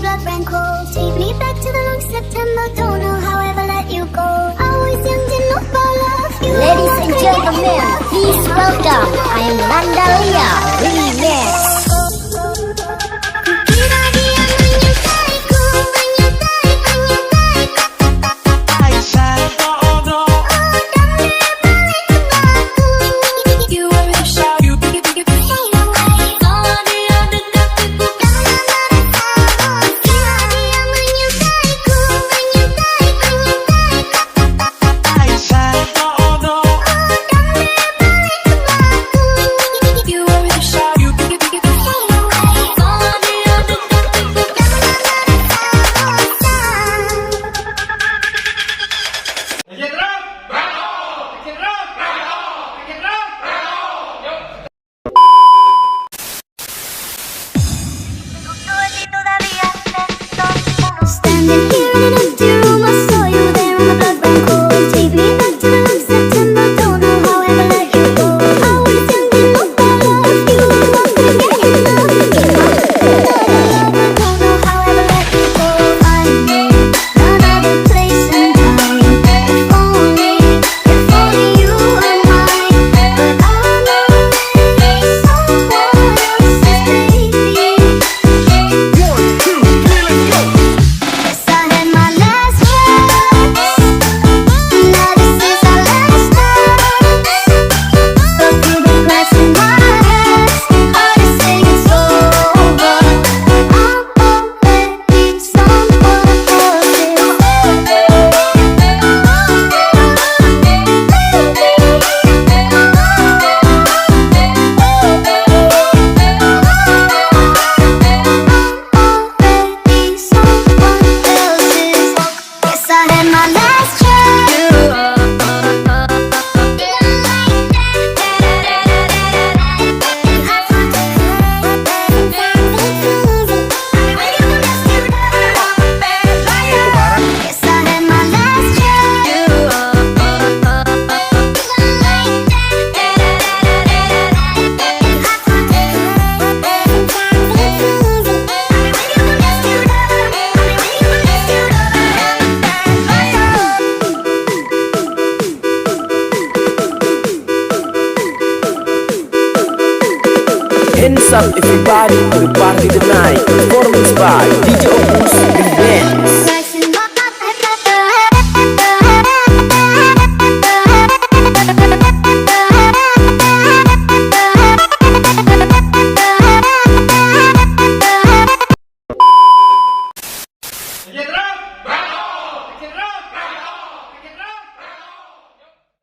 blood ran cold. Take me back to the long September. Don't know how I ever let you go. I was young, didn't know about love. Ladies and gentlemen, please welcome I am Landalia Remix. Hands up everybody to the party tonight. Performance by DJ Opus Remix. Get up!